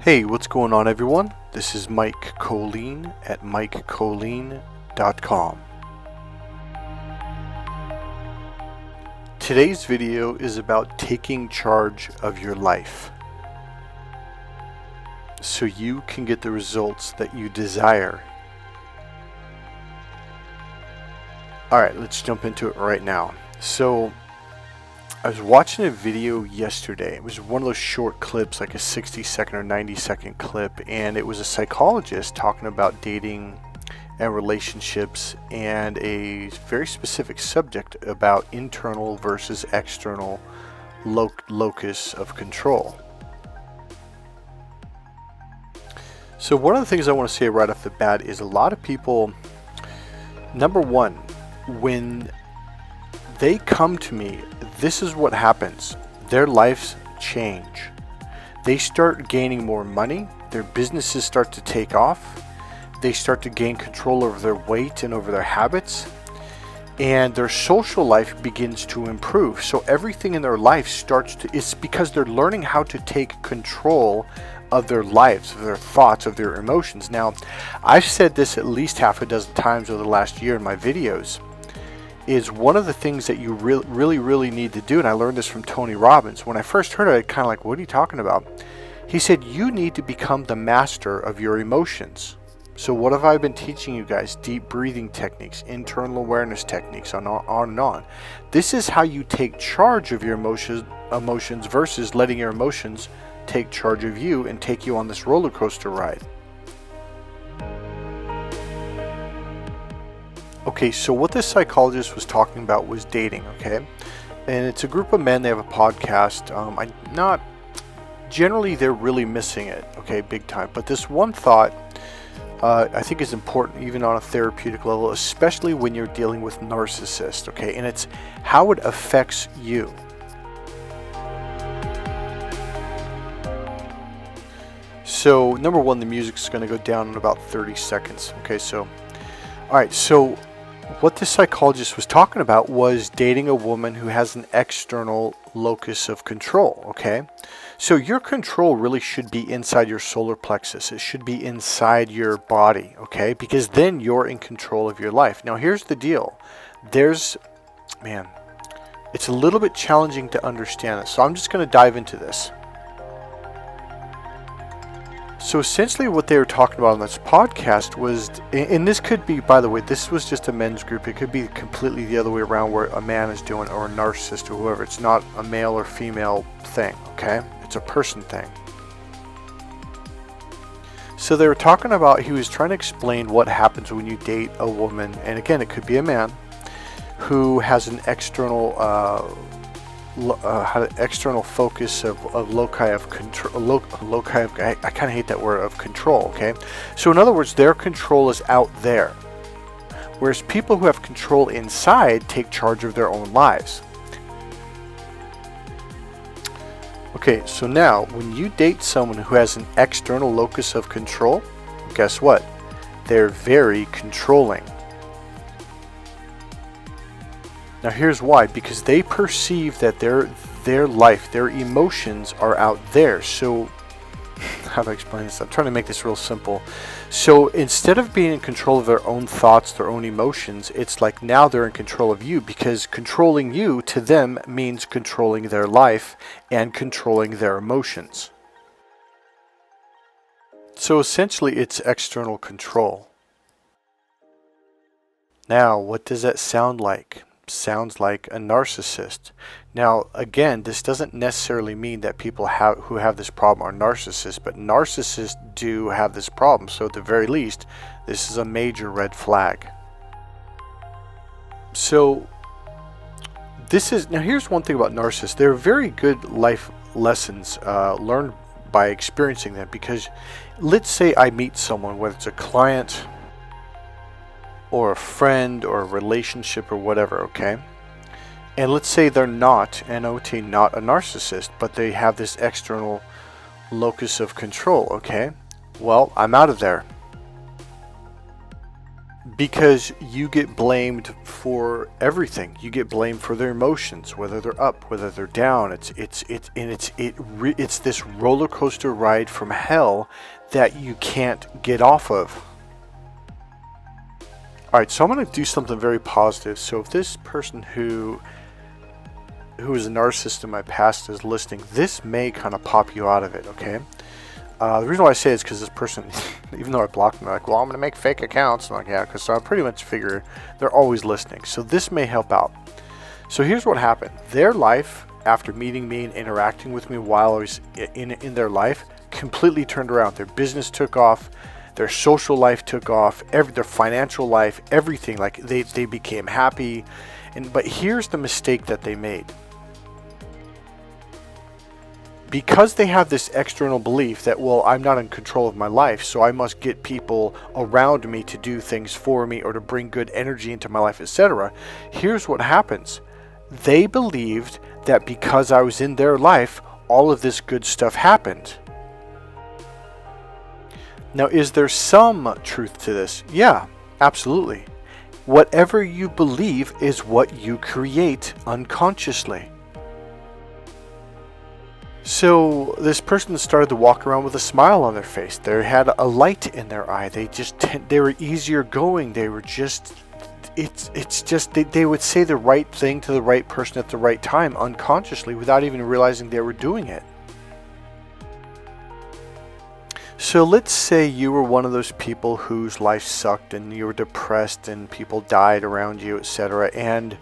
Hey, what's going on everyone? This is Mike Kollin at MikeKollin.com. Today's video is about taking charge of your life so you can get the results that you desire. Alright, let's jump into it right now. So, I was watching a video yesterday. It was one of those short clips, like a 60-second or 90-second clip, and it was a psychologist talking about dating and relationships and a very specific subject about internal versus external locus of control. So one of the things I want to say right off the bat is a lot of people, number one, when they come to me, this is what happens. Their lives change. They start gaining more money. Their businesses start to take off. They start to gain control over their weight and over their habits. And their social life begins to improve. So everything in their life it's because they're learning how to take control of their lives, of their thoughts, of their emotions. Now, I've said this at least half a dozen times over the last year in my videos. Is one of the things that you really need to do, and I learned this from Tony Robbins. When I first heard it, I kind of like, what are you talking about? He said, you need to become the master of your emotions. So what have I been teaching you guys? Deep breathing techniques, internal awareness techniques, on and on. This is how you take charge of your emotions versus letting your emotions take charge of you and take you on this roller coaster ride. Okay, so what this psychologist was talking about was dating, okay? And it's a group of men, they have a podcast. Generally they're really missing it, okay, big time. But this one thought I think is important even on a therapeutic level, especially when you're dealing with narcissists, okay? And it's how it affects you. So, number one, the music's going to go down in about 30 seconds, okay? So, all right, so what the psychologist was talking about was dating a woman who has an external locus of control, okay? So your control really should be inside your solar plexus. It should be inside your body, okay? Because then you're in control of your life. Now here's the deal. It's a little bit challenging to understand this. So I'm just going to dive into this. So essentially what they were talking about on this podcast was, and this could be, by the way, this was just a men's group. It could be completely the other way around where a man is doing, or a narcissist or whoever. It's not a male or female thing, okay? It's a person thing. So they were talking about, he was trying to explain what happens when you date a woman, and again, it could be a man, who has an external focus of loci of control. I kind of hate that word, of control, okay? So in other words, their control is out there. Whereas people who have control inside take charge of their own lives. Okay, so now when you date someone who has an external locus of control, guess what? They're very controlling. Now here's why, because they perceive that their life, their emotions are out there. So, how do I explain this? I'm trying to make this real simple. So instead of being in control of their own thoughts, their own emotions, it's like now they're in control of you, because controlling you to them means controlling their life and controlling their emotions. So essentially it's external control. Now, what does that sound like? Sounds like a narcissist. Now again, this doesn't necessarily mean that people who have this problem are narcissists, but narcissists do have this problem. So at the very least, this is a major red flag. So now here's one thing about narcissists. They're very good life lessons learned by experiencing them, because let's say I meet someone, whether it's a client or a friend or a relationship or whatever, okay? And let's say they're not, N-O-T, not a narcissist, but they have this external locus of control, okay? Well, I'm out of there. because you get blamed for everything. You get blamed for their emotions, whether they're up, whether they're down. It's this roller coaster ride from hell that you can't get off of. All right, so I'm going to do something very positive. So if this person who is a narcissist in my past is listening, this may kind of pop you out of it, okay? The reason why I say it is because this person, even though I blocked them, they're like, well, I'm going to make fake accounts. I'm like, yeah, because I pretty much figure they're always listening. So this may help out. So here's what happened. Their life, after meeting me and interacting with me while I was in their life, completely turned around. Their business took off. Their social life took off. Their financial life, everything. Like they became happy. But here's the mistake that they made. Because they have this external belief that, well, I'm not in control of my life, so I must get people around me to do things for me or to bring good energy into my life, etc. Here's what happens. They believed that because I was in their life, all of this good stuff happened. Now, is there some truth to this? Yeah, absolutely. Whatever you believe is what you create unconsciously. So this person started to walk around with a smile on their face. They had a light in their eye. They were easier going. They were just, they would say the right thing to the right person at the right time unconsciously without even realizing they were doing it. So let's say you were one of those people whose life sucked and you were depressed and people died around you, etc. And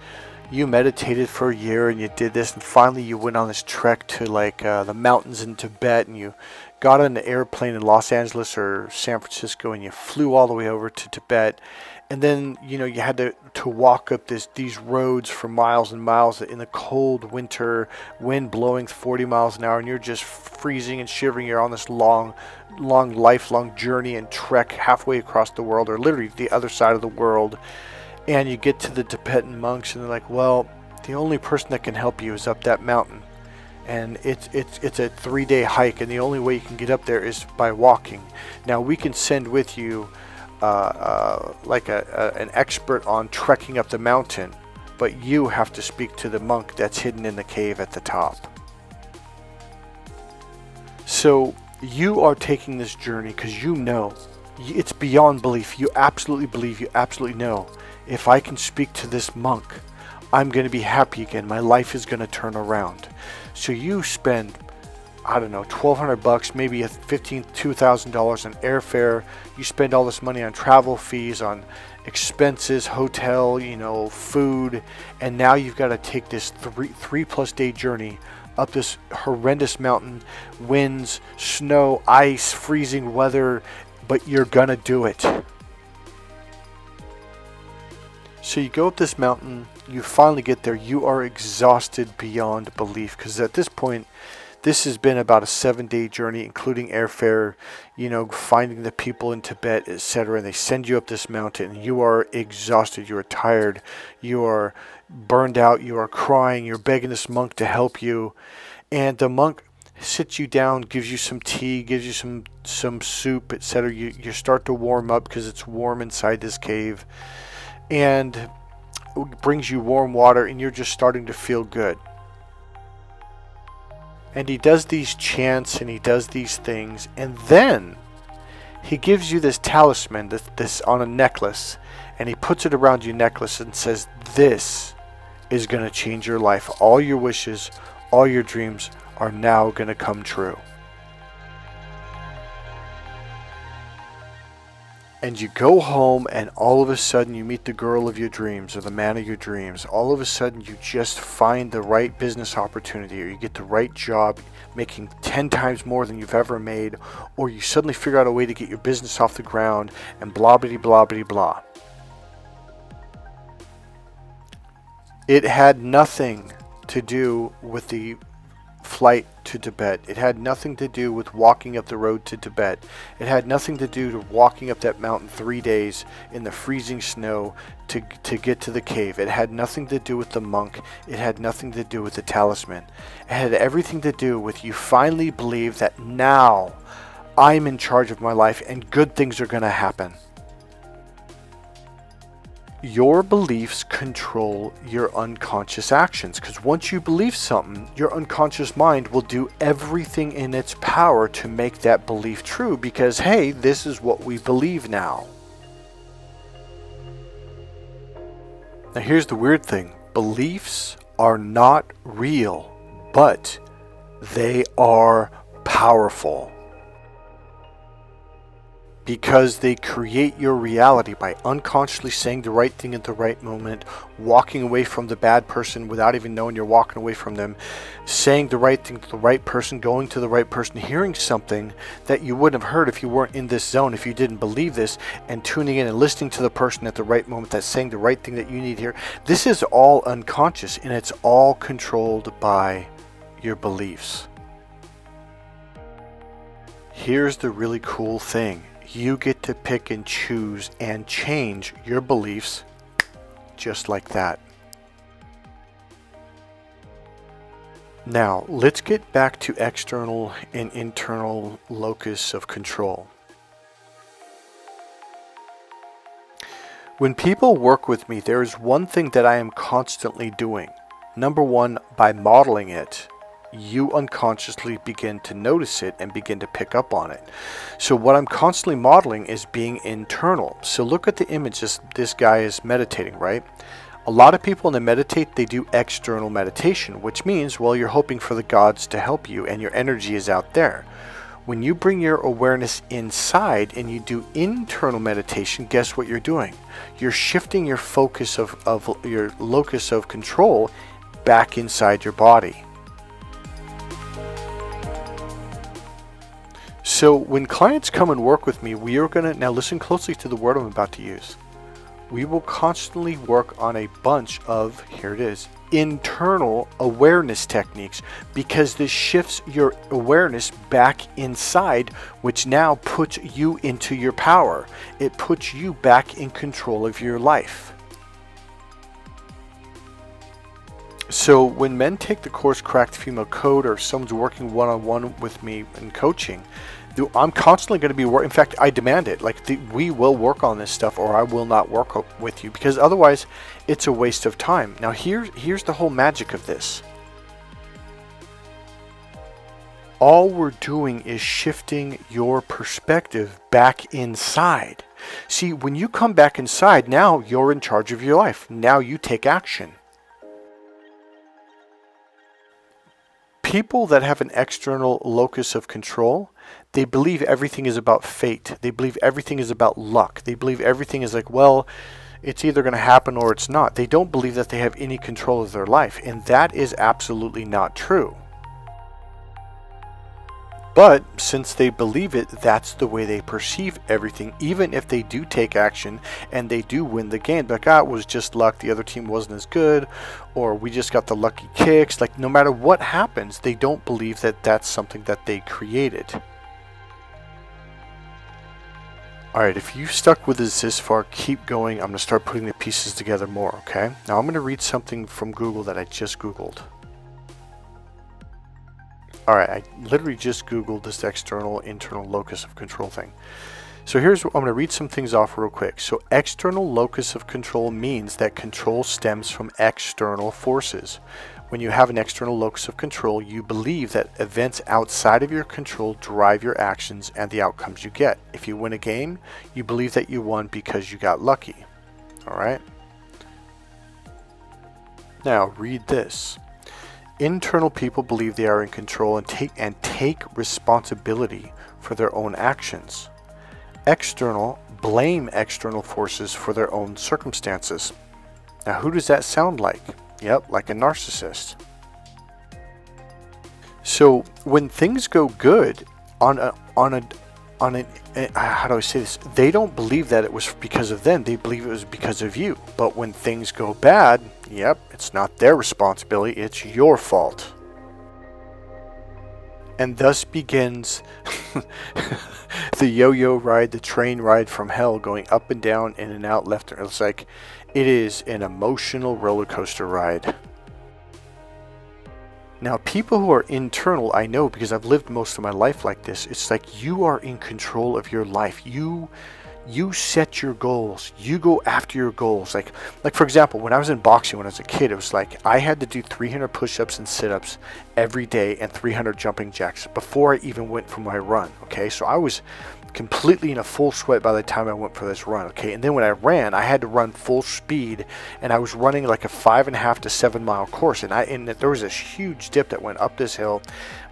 you meditated for a year and you did this, and finally you went on this trek to the mountains in Tibet, and you got on an airplane in Los Angeles or San Francisco and you flew all the way over to Tibet. And then, you had to walk up these roads for miles and miles in the cold winter, wind blowing 40 miles an hour, and you're just freezing and shivering. You're on this long, lifelong journey and trek halfway across the world, or literally the other side of the world. And you get to the Tibetan monks, and they're like, well, the only person that can help you is up that mountain. And it's a 3-day hike, and the only way you can get up there is by walking. Now, we can send with you an expert on trekking up the mountain, but you have to speak to the monk that's hidden in the cave at the top. So you are taking this journey because you know, it's beyond belief. You absolutely believe, you absolutely know, if I can speak to this monk, I'm going to be happy again. My life is going to turn around. So you spend, I don't know, $1,200, maybe $2,000 on airfare. You spend all this money on travel fees, on expenses, hotel, food, and now you've got to take this three-plus day journey up this horrendous mountain, winds, snow, ice, freezing weather, but you're gonna do it. So you go up this mountain, you finally get there, you are exhausted beyond belief, because at this point, this has been about a 7-day journey, including airfare, finding the people in Tibet, etc. And they send you up this mountain, and you are exhausted, you are tired, you are burned out, you are crying, you're begging this monk to help you. And the monk sits you down, gives you some tea, gives you some soup, etc. You start to warm up because it's warm inside this cave. And brings you warm water, and you're just starting to feel good. And he does these chants and he does these things, and then he gives you this talisman, this on a necklace, and he puts it around your necklace and says, this is going to change your life. All your wishes, all your dreams are now going to come true. And you go home, and all of a sudden you meet the girl of your dreams or the man of your dreams. All of a sudden you just find the right business opportunity, or you get the right job making 10 times more than you've ever made, or you suddenly figure out a way to get your business off the ground, and blah, blah, blah, blah, blah. It had nothing to do with the flight to Tibet. It had nothing to do with walking up the road to Tibet. It had nothing to do with walking up that mountain 3 days in the freezing snow to get to the cave. It had nothing to do with the monk. It had nothing to do with the talisman. It had everything to do with you finally believe that now I'm in charge of my life and good things are going to happen. Your beliefs control your unconscious actions, because once you believe something, your unconscious mind will do everything in its power to make that belief true, because hey, this is what we believe now. Now here's the weird thing. Beliefs are not real, but they are powerful. Because they create your reality by unconsciously saying the right thing at the right moment, walking away from the bad person without even knowing you're walking away from them, saying the right thing to the right person, going to the right person, hearing something that you wouldn't have heard if you weren't in this zone, if you didn't believe this, and tuning in and listening to the person at the right moment that's saying the right thing that you need to hear. This is all unconscious, and it's all controlled by your beliefs. Here's the really cool thing. You get to pick and choose and change your beliefs just like that. Now, let's get back to external and internal locus of control. When people work with me, there is one thing that I am constantly doing. Number one, by modeling it, you unconsciously begin to notice it and begin to pick up on it. So what I'm constantly modeling is being internal. So look at the image. This guy is meditating, right? A lot of people when they meditate, they do external meditation, which means, well, you're hoping for the gods to help you and your energy is out there. When you bring your awareness inside and you do internal meditation, guess what you're doing? You're shifting your focus of your locus of control back inside your body. So when clients come and work with me, we are going to, now listen closely to the word I'm about to use. We will constantly work on a bunch of, here it is, internal awareness techniques, because this shifts your awareness back inside, which now puts you into your power. It puts you back in control of your life. So when men take the course Crack the Female Code, or someone's working one-on-one with me in coaching, I'm constantly going to be working. In fact, I demand it. We will work on this stuff, or I will not work with you, because otherwise it's a waste of time. Now here's the whole magic of this. All we're doing is shifting your perspective back inside. See, when you come back inside, now you're in charge of your life. Now you take action. People that have an external locus of control, they believe everything is about fate. They believe everything is about luck. They believe everything is like, well, it's either going to happen or it's not. They don't believe that they have any control of their life, and that is absolutely not true. But since they believe it, that's the way they perceive everything, even if they do take action and they do win the game. Like, it was just luck, the other team wasn't as good, or we just got the lucky kicks. Like, no matter what happens, they don't believe that that's something that they created. Alright, if you stuck with us this far, keep going. I'm going to start putting the pieces together more, okay? Now I'm going to read something from Google that I just Googled. Alright, I literally just Googled this external, internal locus of control thing. So I'm going to read some things off real quick. So external locus of control means that control stems from external forces. When you have an external locus of control, you believe that events outside of your control drive your actions and the outcomes you get. If you win a game, you believe that you won because you got lucky. Alright? Now, read this. Internal people believe they are in control and take responsibility for their own actions. External blame external forces for their own circumstances. Now, who does that sound like? Yep, like a narcissist. So when things go good how do I say this? They don't believe that it was because of them. They believe it was because of you. But when things go bad, yep, it's not their responsibility. It's your fault. And thus begins the yo-yo ride, the train ride from hell, going up and down, in and out, left and right. It's like it is an emotional roller coaster ride. Now, people who are internal, I know because I've lived most of my life like this, it's like you are in control of your life. You You set your goals. You go after your goals. Like for example, when I was in boxing when I was a kid, it was like I had to do 300 push-ups and sit-ups every day and 300 jumping jacks before I even went for my run. Okay, so I was completely in a full sweat by the time I went for this run. Okay, and then when I ran, I had to run full speed, and I was running like a 5.5 to 7 mile course, and there was this huge dip that went up this hill.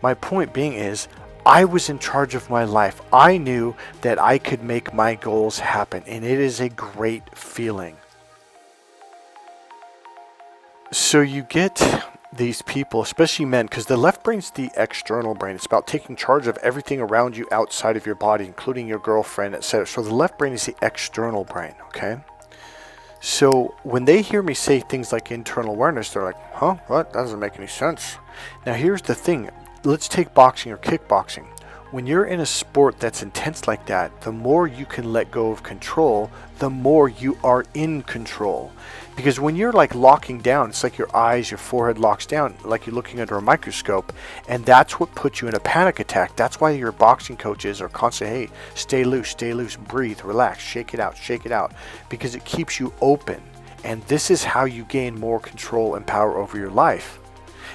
My point being is, I was in charge of my life. I knew that I could make my goals happen, and it is a great feeling. So you get these people, especially men, because the left brain's the external brain. It's about taking charge of everything around you outside of your body, including your girlfriend, etc. So the left brain is the external brain, okay? So when they hear me say things like internal awareness, they're like, huh, what? That doesn't make any sense. Now here's the thing. Let's take boxing or kickboxing. When you're in a sport that's intense like that, the more you can let go of control, the more you are in control. Because when you're like locking down, it's like your eyes, your forehead locks down, like you're looking under a microscope, and that's what puts you in a panic attack. That's why your boxing coaches are constantly, hey, stay loose, breathe, relax, shake it out, because it keeps you open. And this is how you gain more control and power over your life.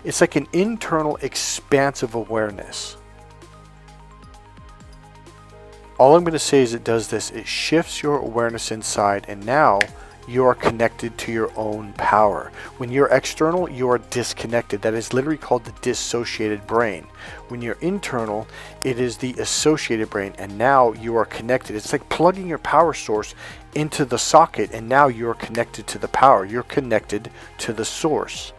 It's like an internal expansive awareness. All I'm going to say is it does this. It shifts your awareness inside, and now you are connected to your own power. When you're external, you are disconnected. That is literally called the dissociated brain. When you're internal, it is the associated brain, and now you are connected. It's like plugging your power source into the socket, and now you're connected to the power. You're connected to the source.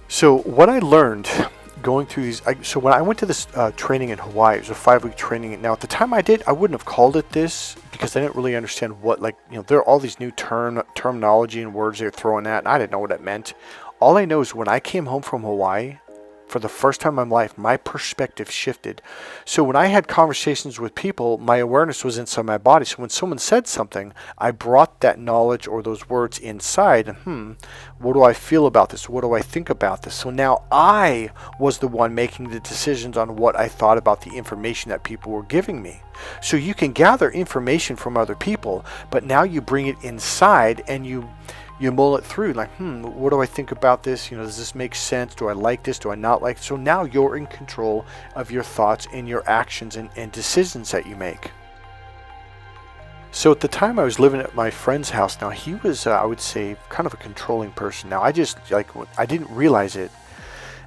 So what I learned going through these, so when I went to this training in Hawaii, it was a 5-week training. Now at the time I did, I wouldn't have called it this because I didn't really understand what, there are all these new terminology and words they're throwing at, and I didn't know what it meant. All I know is when I came home from Hawaii, for the first time in my life, my perspective shifted. So when I had conversations with people, my awareness was inside my body. So when someone said something, I brought that knowledge or those words inside. What do I feel about this? What do I think about this? So now I was the one making the decisions on what I thought about the information that people were giving me. So you can gather information from other people, but now you bring it inside and you mull it through, like, what do I think about this? Does this make sense? Do I like this? Do I not like it? So now you're in control of your thoughts and your actions and decisions that you make. So at the time I was living at my friend's house. Now he was, I would say, kind of a controlling person. Now I didn't realize it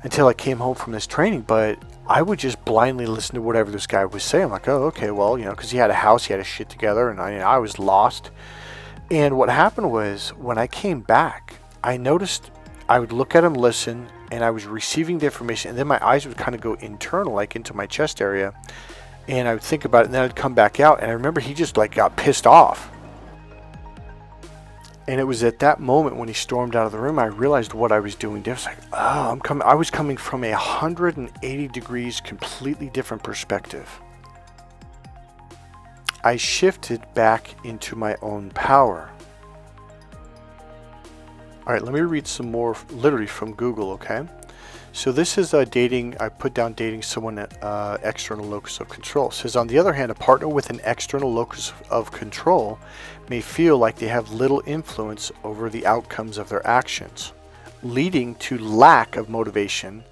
until I came home from this training, but I would just blindly listen to whatever this guy was saying. I'm like, oh, okay, well, because he had a house, he had his shit together, and I was lost. And what happened was, when I came back, I noticed I would look at him, listen, and I was receiving the information, and then my eyes would kind of go internal, like into my chest area, and I would think about it, and then I'd come back out, and I remember he just got pissed off. And it was at that moment when he stormed out of the room, I realized what I was doing different. It's like, I was coming from 180 degrees, completely different perspective. I shifted back into my own power. All right, let me read some more literally from Google, okay? So this is dating, I put down dating someone at external locus of control. It says, on the other hand, a partner with an external locus of control may feel like they have little influence over the outcomes of their actions, leading to lack of motivation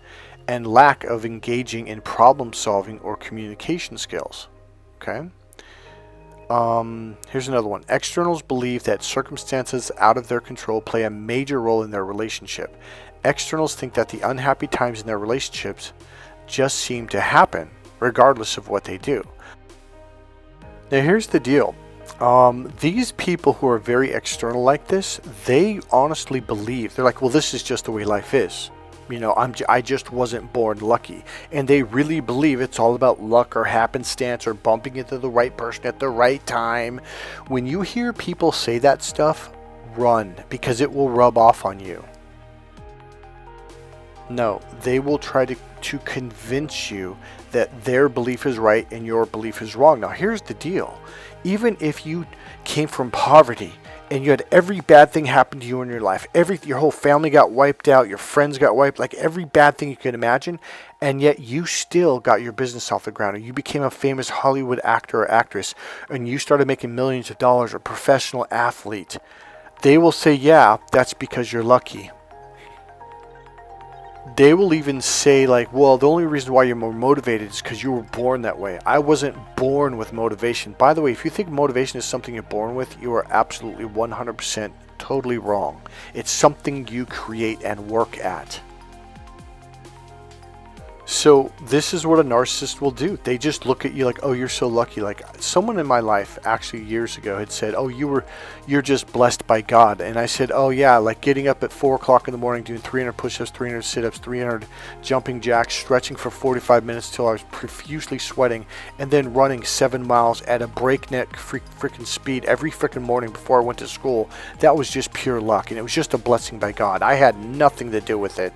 and lack of engaging in problem solving or communication skills, okay? Here's another one. Externals believe that circumstances out of their control play a major role in their relationship. Externals think that the unhappy times in their relationships just seem to happen, regardless of what they do. Now here's the deal. These people who are very external like this, they honestly believe, they're like, well, this is just the way life is. I just wasn't born lucky. And they really believe it's all about luck or happenstance or bumping into the right person at the right time. When you hear people say that stuff, run, because it will rub off on you. No, they will try to convince you that their belief is right and your belief is wrong. Now, here's the deal. Even if you came from poverty and you had every bad thing happen to you in your life. Your whole family got wiped out, your friends got wiped, like every bad thing you could imagine, and yet you still got your business off the ground, or you became a famous Hollywood actor or actress, and you started making millions of dollars, or professional athlete. They will say, yeah, that's because you're lucky. They will even say like, well, the only reason why you're more motivated is because you were born that way. I wasn't born with motivation. By the way, if you think motivation is something you're born with, you are absolutely 100% totally wrong. It's something you create and work at. So this is what a narcissist will do. They just look at you like, oh, you're so lucky. Like someone in my life actually years ago had said, oh, you're just blessed by God. And I said, oh yeah, like getting up at 4 o'clock in the morning, doing 300 push-ups, 300 sit-ups, 300 jumping jacks, stretching for 45 minutes till I was profusely sweating, and then running 7 miles at a breakneck freaking speed every freaking morning before I went to school. That was just pure luck, and it was just a blessing by God. I had nothing to do with it.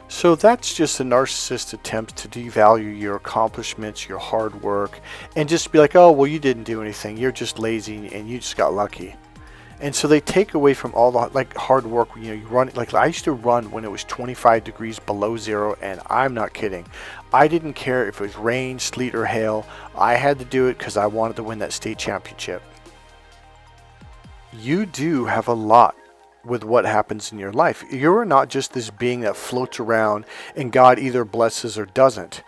So that's just a narcissist's attempt to devalue your accomplishments, your hard work, and just be like, oh, well, you didn't do anything. You're just lazy and you just got lucky. And so they take away from all the like hard work. You run, like I used to run when it was 25 degrees below zero, and I'm not kidding. I didn't care if it was rain, sleet, or hail. I had to do it because I wanted to win that state championship. You do have a lot with what happens in your life. You're not just this being that floats around and God either blesses or doesn't.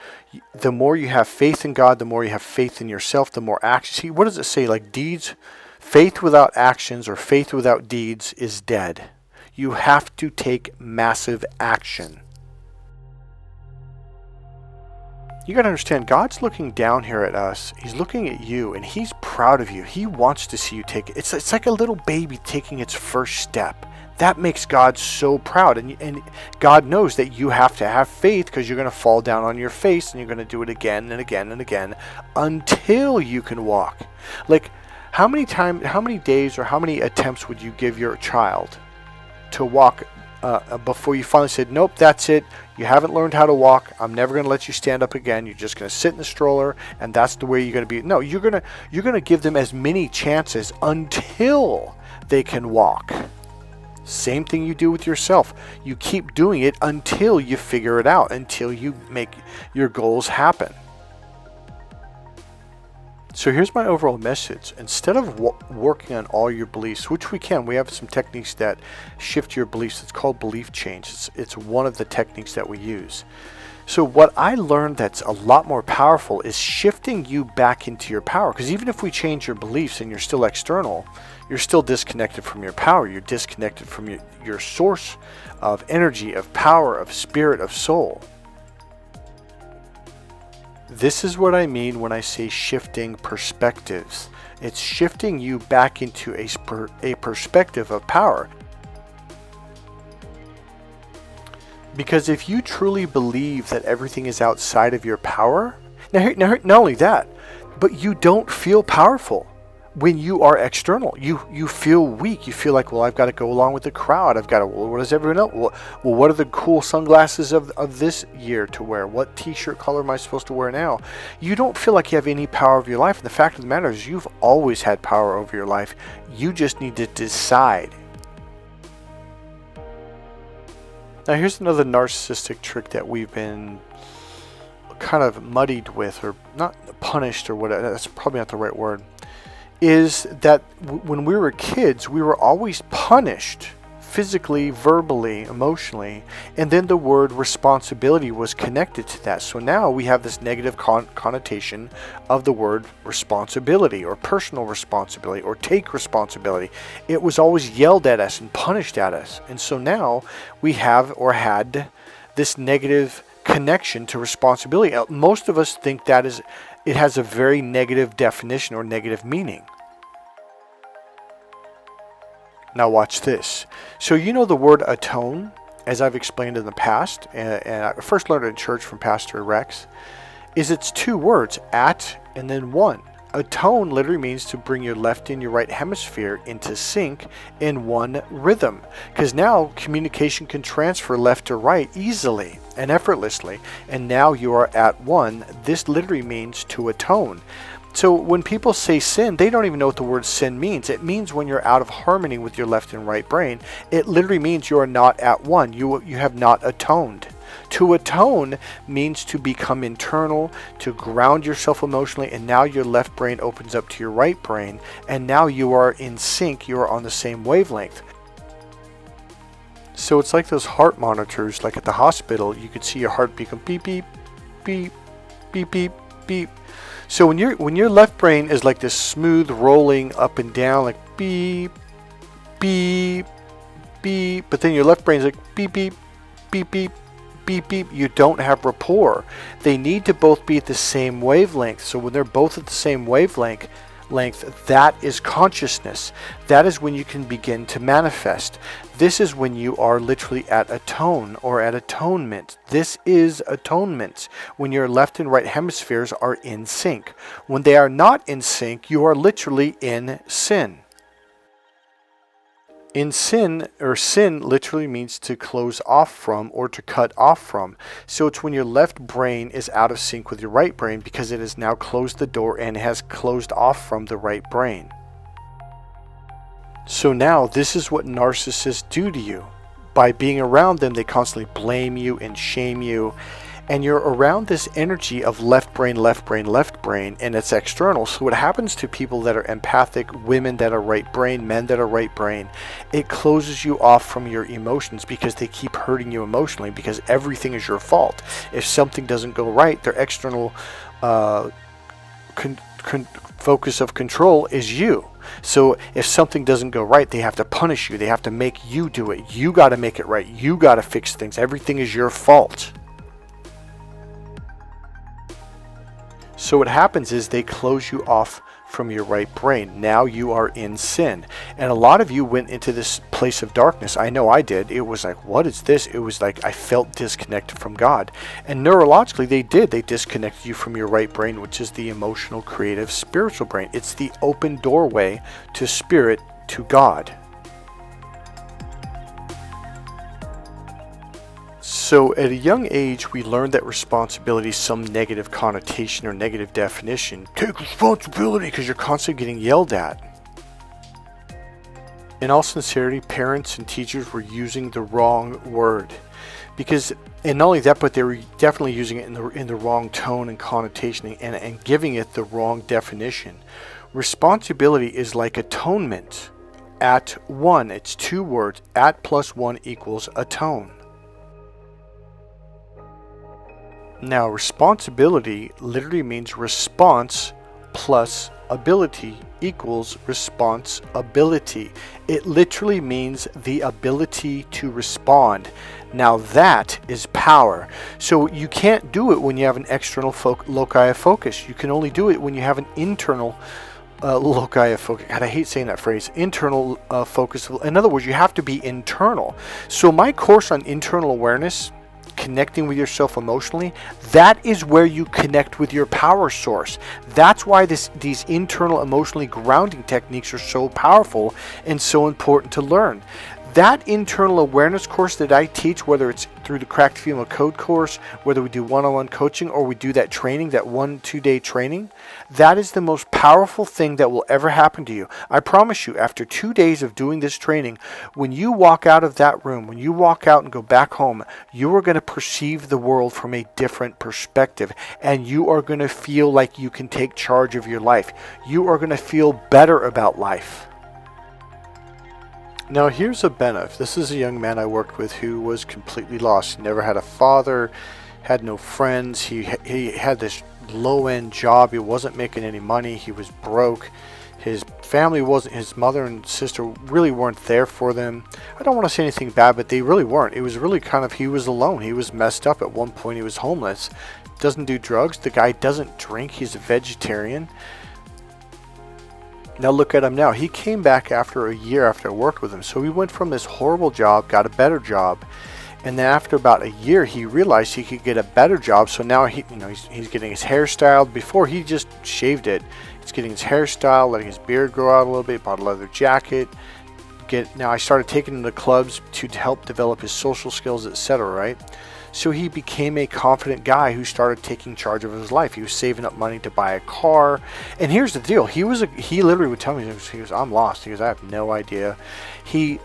The more you have faith in God, the more you have faith in yourself, the more action. See, what does it say? Like deeds, faith without actions or faith without deeds is dead. You have to take massive action. You got to understand, God's looking down here at us. He's looking at you, and He's proud of you. He wants to see you take it. It's like a little baby taking its first step. That makes God so proud. And God knows that you have to have faith because you're going to fall down on your face, and you're going to do it again and again and again until you can walk. Like, how many days or how many attempts would you give your child to walk before you finally said, nope, that's it. You haven't learned how to walk. I'm never going to let you stand up again. You're just going to sit in the stroller, and that's the way you're going to be. No, you're going to give them as many chances until they can walk. Same thing you do with yourself. You keep doing it until you figure it out, until you make your goals happen. So here's my overall message. Instead of working on all your beliefs, which we have some techniques that shift your beliefs. It's called belief change. It's one of the techniques that we use. So what I learned that's a lot more powerful is shifting you back into your power. Because even if we change your beliefs and you're still external, you're still disconnected from your power. You're disconnected from your source of energy, of power, of spirit, of soul. This is what I mean when I say shifting perspectives. It's shifting you back into a perspective of power. Because if you truly believe that everything is outside of your power, now not only that, but you don't feel powerful when you are external. You feel weak. You feel like, well, I've got to go along with the crowd. Well, what does everyone else? Well, what are the cool sunglasses of this year to wear? What t-shirt color am I supposed to wear now? You don't feel like you have any power over your life. And the fact of the matter is you've always had power over your life. You just need to decide. Now here's another narcissistic trick that we've been kind of muddied with, or not punished, or whatever. That's probably not the right word. Is that when we were kids, we were always punished physically, verbally, emotionally, and then the word responsibility was connected to that. So now we have this negative connotation of the word responsibility, or personal responsibility, or take responsibility. It was always yelled at us and punished at us. And so now we have, or had, this negative connection to responsibility. Most of us think that it has a very negative definition or negative meaning. Now watch this. So you know the word atone, as I've explained in the past, and I first learned it in church from Pastor Rex, is it's two words, at and then one. Atone literally means to bring your left and your right hemisphere into sync in one rhythm. Because now communication can transfer left to right easily and effortlessly. And now you are at one. This literally means to atone. So when people say sin, they don't even know what the word sin means. It means when you're out of harmony with your left and right brain. It literally means you are not at one. You have not atoned. To atone means to become internal, to ground yourself emotionally, and now your left brain opens up to your right brain, and now you are in sync. You are on the same wavelength. So it's like those heart monitors, like at the hospital. You could see your heart become beep, beep, beep, beep, beep, beep. So when your left brain is like this smooth rolling up and down, like beep, beep, beep, but then your left brain is like beep, beep, beep, beep, beep, beep, you don't have rapport. They need to both be at the same wavelength. So when they're both at the same wavelength, that is consciousness. That is when you can begin to manifest. This is when you are literally at atone or at atonement. This is atonement, when your left and right hemispheres are in sync. When they are not in sync, you are literally in sin. In sin, or sin literally means to close off from or to cut off from. So it's when your left brain is out of sync with your right brain because it has now closed the door and has closed off from the right brain. So now this is what narcissists do to you. By being around them, they constantly blame you and shame you. And you're around this energy of left brain, left brain, left brain, and it's external. So what happens to people that are empathic, women that are right brain, men that are right brain, it closes you off from your emotions because they keep hurting you emotionally because everything is your fault. If something doesn't go right, their external focus of control is you. So if something doesn't go right, they have to punish you. They have to make you do it. You got to make it right. You got to fix things. Everything is your fault. So what happens is they close you off from your right brain. Now you are in sin. And a lot of you went into this place of darkness. I know I did. It was like, what is this? It was like I felt disconnected from God. And neurologically they did. They disconnected you from your right brain, which is the emotional, creative, spiritual brain. It's the open doorway to spirit, to God. So at a young age, we learned that responsibility is some negative connotation or negative definition. Take responsibility because you're constantly getting yelled at. In all sincerity, parents and teachers were using the wrong word. And not only that, but they were definitely using it in the wrong tone and connotation and giving it the wrong definition. Responsibility is like atonement. At one, it's two words. At plus one equals atone. Now, responsibility literally means response plus ability equals responsibility. It literally means the ability to respond. Now that is power. So you can't do it when you have an external loci of focus. You can only do it when you have an internal loci of focus. God, I hate saying that phrase. Internal focus. In other words, you have to be internal. So my course on internal awareness, connecting with yourself emotionally, that is where you connect with your power source. That's why these internal emotionally grounding techniques are so powerful and so important to learn. That internal awareness course that I teach, whether it's through the Cracked Female Code course, whether we do one-on-one coaching or we do that training, that 1-2 day training, that is the most powerful thing that will ever happen to you. I promise you, after 2 days of doing this training, when you walk out of that room, when you walk out and go back home, you are going to perceive the world from a different perspective, and you are going to feel like you can take charge of your life. You are going to feel better about life. Now here's a benefit. This is a young man I worked with who was completely lost. He never had a father, had no friends. He had this low-end job. He wasn't making any money. He was broke. His family wasn't, his mother and sister really weren't there for them. I don't want to say anything bad, but they really weren't. It was really kind of, he was alone. He was messed up at one point. He was homeless. Doesn't do drugs. The guy doesn't drink. He's a vegetarian. Now look at him now. He came back after a year after I worked with him. So he went from this horrible job, got a better job, and then after about a year, he realized he could get a better job. So now he's getting his hair styled. Before he just shaved it. He's getting his hair styled, letting his beard grow out a little bit. Bought a leather jacket. Now I started taking him to clubs to help develop his social skills, etc. Right. So he became a confident guy who started taking charge of his life. He was saving up money to buy a car. And here's the deal. He literally would tell me, he goes, I'm lost. He goes, I have no idea. He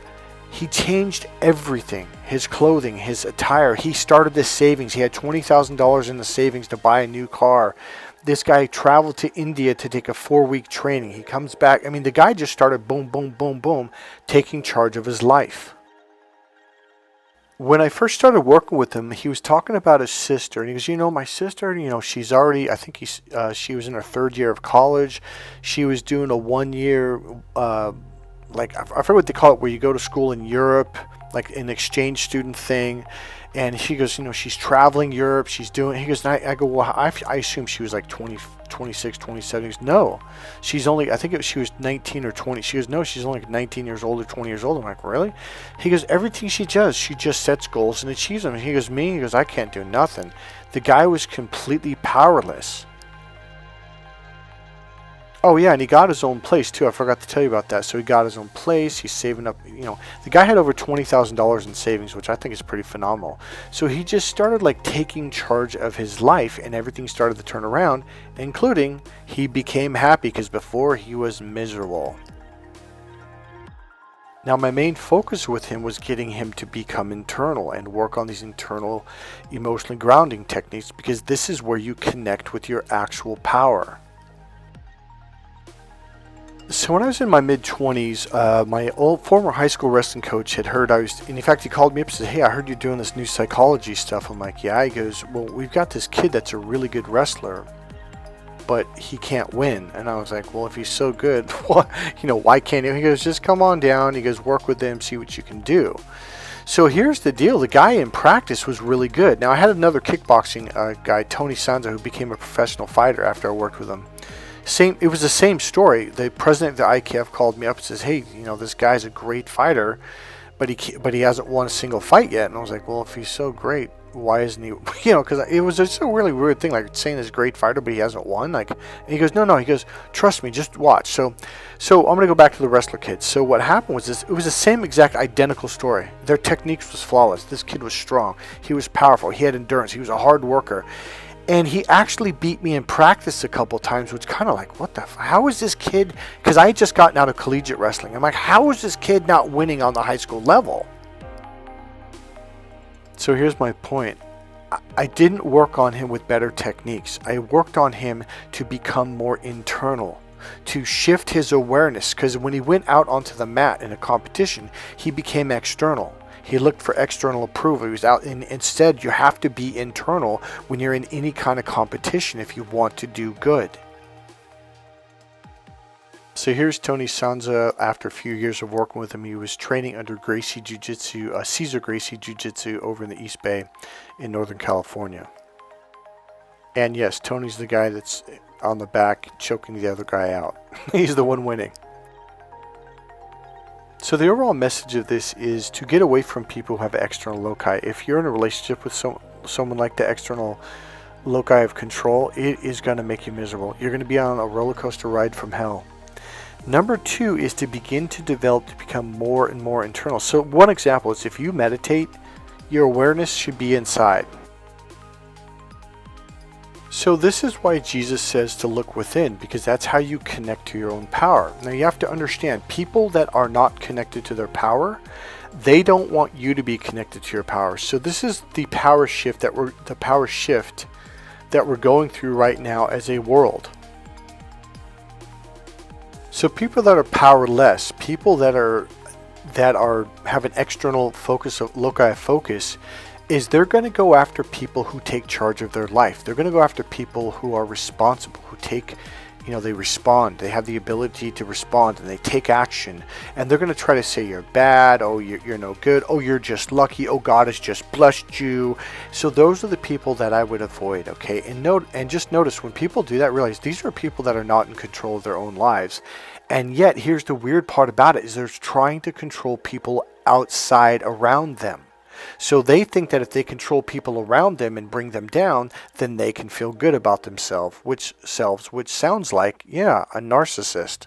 changed everything, his clothing, his attire. He started this savings. He had $20,000 in the savings to buy a new car. This guy traveled to India to take a 4-week training. He comes back. I mean, the guy just started boom, boom, boom, boom, taking charge of his life. When I first started working with him, he was talking about his sister, and he goes, my sister, she's already, I think she was in her 3rd year of college. She was doing a 1-year, I forget what they call it, where you go to school in Europe, like an exchange student thing. And she goes, she's traveling Europe. She's doing, he goes, and I go, well, I assume she was like 20, 26, 27. He goes, no, she's only, I think she was 19 or 20. She goes, no, she's only like 19 years old or 20 years old. I'm like, really? He goes, everything she does, she just sets goals and achieves them. And he goes, I can't do nothing. The guy was completely powerless. Oh yeah, and he got his own place too. I forgot to tell you about that. So he got his own place. He's saving up. The guy had over $20,000 in savings, which I think is pretty phenomenal. So he just started taking charge of his life, and everything started to turn around, including he became happy, because before he was miserable. Now my main focus with him was getting him to become internal and work on these internal emotionally grounding techniques, because this is where you connect with your actual power. So when I was in my mid-20s, my old former high school wrestling coach had heard and in fact he called me up and said, hey, I heard you're doing this new psychology stuff. I'm like, yeah. He goes, well, we've got this kid that's a really good wrestler, but he can't win. And I was like, well, if he's so good, why can't he? He goes, just come on down. He goes, work with him, see what you can do. So here's the deal. The guy in practice was really good. Now I had another kickboxing guy, Tony Sanza, who became a professional fighter after I worked with him. It was the same story. The president of the IKF called me up and says, hey, this guy's a great fighter, but he hasn't won a single fight yet. And I was like, well, if he's so great, why isn't he, because it was just a really weird thing, saying he's a great fighter, but he hasn't won. And he goes, no, he goes, trust me, just watch. So I'm going to go back to the wrestler kids. So what happened was it was the same exact identical story. Their techniques was flawless. This kid was strong. He was powerful. He had endurance. He was a hard worker. And he actually beat me in practice a couple times, which kind of what the how is this kid, because I had just gotten out of collegiate wrestling. I'm like, how is this kid not winning on the high school level? So here's my point. I didn't work on him with better techniques. I worked on him to become more internal, to shift his awareness, because when he went out onto the mat in a competition, he became external. He looked for external approval. He was out, and instead you have to be internal when you're in any kind of competition if you want to do good. So here's Tony Sanza. After a few years of working with him, he was training under Gracie Jiu-Jitsu, Cesar Gracie Jiu-Jitsu over in the East Bay in Northern California. And yes, Tony's the guy that's on the back choking the other guy out. He's the one winning. So the overall message of this is to get away from people who have external loci. If you're in a relationship with someone like the external loci of control, it is going to make you miserable. You're going to be on a roller coaster ride from hell. Number 2 is to begin to develop to become more and more internal. So one example is if you meditate, your awareness should be inside. So this is why Jesus says to look within, because that's how you connect to your own power. Now you have to understand, people that are not connected to their power, they don't want you to be connected to your power. So this is the power shift that we're going through right now as a world. So people that are powerless, people that have an external focus of loci of focus, is they're going to go after people who take charge of their life. They're going to go after people who are responsible, who take, they respond. They have the ability to respond and they take action. And they're going to try to say you're bad, oh, you're no good, oh, you're just lucky, oh, God has just blessed you. So those are the people that I would avoid, okay? And just notice when people do that, realize these are people that are not in control of their own lives. And yet, here's the weird part about it, is they're trying to control people outside around them. So they think that if they control people around them and bring them down, then they can feel good about themselves, which sounds like, yeah, a narcissist.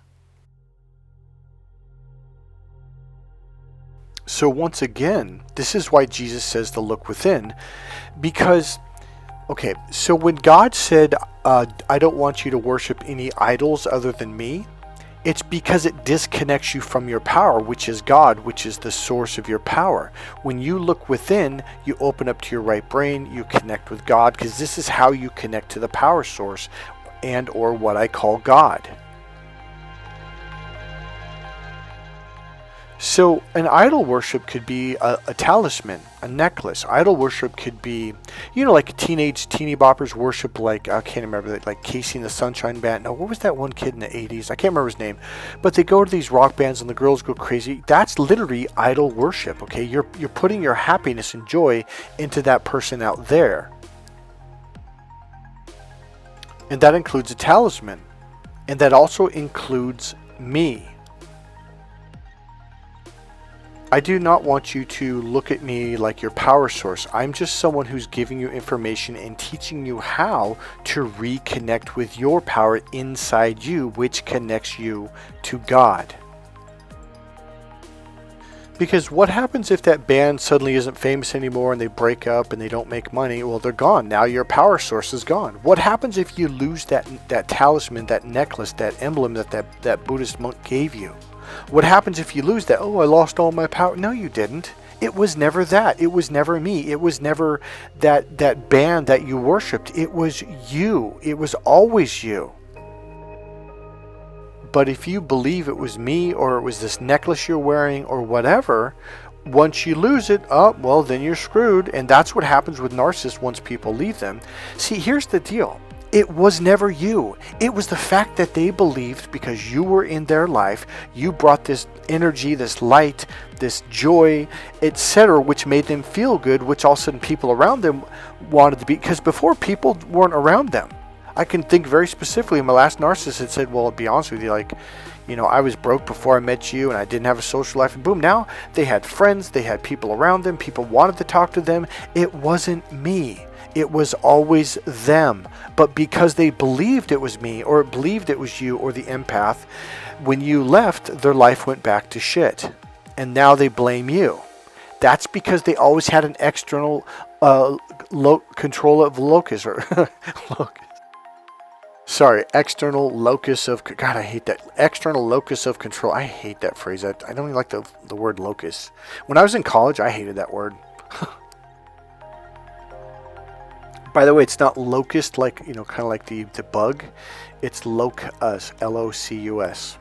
So once again, this is why Jesus says to look within, because, okay, so when God said, I don't want you to worship any idols other than me, it's because it disconnects you from your power, which is God, which is the source of your power. When you look within, you open up to your right brain, you connect with God, because this is how you connect to the power source and or what I call God. So an idol worship could be a talisman, a necklace. Idol worship could be, like teeny boppers worship, like, I can't remember, like Casey and the Sunshine Band. No, what was that one kid in the 80s? I can't remember his name. But they go to these rock bands and the girls go crazy. That's literally idol worship, okay? You're putting your happiness and joy into that person out there. And that includes a talisman. And that also includes me. I do not want you to look at me like your power source. I'm just someone who's giving you information and teaching you how to reconnect with your power inside you, which connects you to God. Because what happens if that band suddenly isn't famous anymore and they break up and they don't make money? Well, they're gone. Now your power source is gone. What happens if you lose that talisman, that necklace, that emblem that Buddhist monk gave you? What happens if you lose that? Oh, I lost all my power. No, you didn't. It was never that. It was never me. It was never that band that you worshipped. It was you. It was always you. But if you believe it was me, or it was this necklace you're wearing, or whatever, once you lose it, well, then you're screwed. And that's what happens with narcissists once people leave them. See, here's the deal. It was never you. It was the fact that they believed because you were in their life, you brought this energy, this light, this joy, etc., which made them feel good, which all of a sudden people around them wanted to be, because before people weren't around them. I can think very specifically, my last narcissist had said, well, to be honest with you, I was broke before I met you and I didn't have a social life, and boom, now they had friends, they had people around them, people wanted to talk to them. It wasn't me. It was always them. But because they believed it was me, or believed it was you, or the empath, when you left, their life went back to shit. And now they blame you. That's because they always had an external control of locus, or locus. Sorry, external locus of... God, I hate that. External locus of control. I hate that phrase. I don't even like the word locus. When I was in college, I hated that word. By the way, it's not locust, like, kind of like the bug. It's locus, L-O-C-U-S.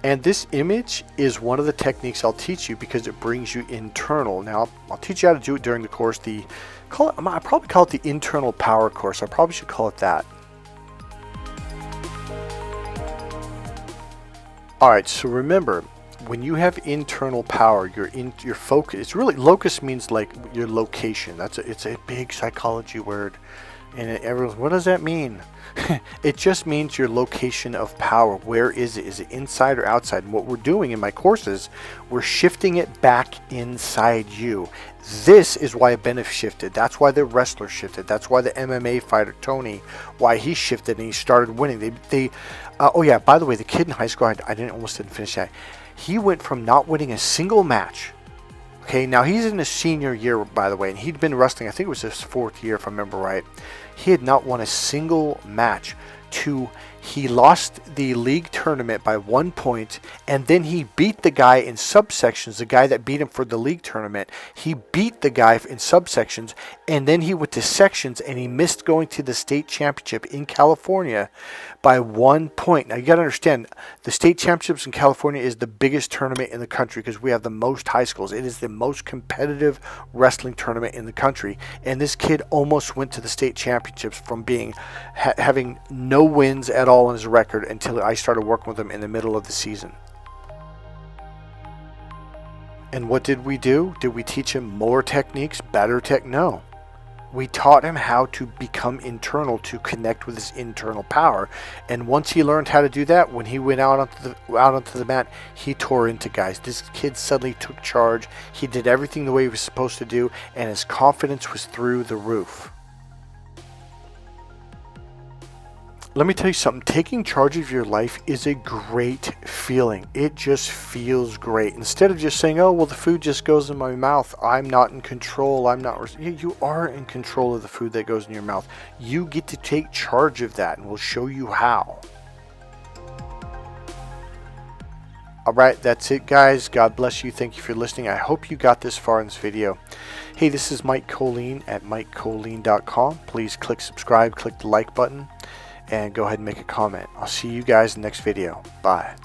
And this image is one of the techniques I'll teach you because it brings you internal. Now, I'll teach you how to do it during the course. I probably call it the internal power course. I probably should call it that. All right, so remember, when you have internal power, your focus. It's really, locus means like your location. It's a big psychology word, and everyone's, what does that mean? It just means your location of power. Where is it? Is it inside or outside? And what we're doing in my courses, we're shifting it back inside you. This is why Ben shifted. That's why the wrestler shifted. That's why the MMA fighter Tony, why he shifted and he started winning. Oh yeah, by the way, the kid in high school, I almost didn't finish that. He went from not winning a single match. Okay, now he's in his senior year, by the way, and he'd been wrestling, I think it was his 4th year, if I remember right. He had not won a single match to... He lost the league tournament by 1 point, and then he beat the guy in subsections, the guy that beat him for the league tournament. He beat the guy in subsections, and then he went to sections, and he missed going to the state championship in California by 1 point. Now, you got to understand, the state championships in California is the biggest tournament in the country because we have the most high schools. It is the most competitive wrestling tournament in the country, and this kid almost went to the state championships from having no wins at all on his record until I started working with him in the middle of the season. And what did we do? Did we teach him more techniques, better No. We taught him how to become internal, to connect with his internal power. And once he learned how to do that, when he went out onto the mat, he tore into guys. This kid suddenly took charge. He did everything the way he was supposed to do, and his confidence was through the roof. Let me tell you something, taking charge of your life is a great feeling. It just feels great. Instead of just saying, oh, well, the food just goes in my mouth. I'm not in control. You are in control of the food that goes in your mouth. You get to take charge of that, and we'll show you how. All right, that's it, guys. God bless you. Thank you for listening. I hope you got this far in this video. Hey, this is Mike Kollin at MikeKollin.com. Please click subscribe, click the like button, and go ahead and make a comment. I'll see you guys in the next video. Bye.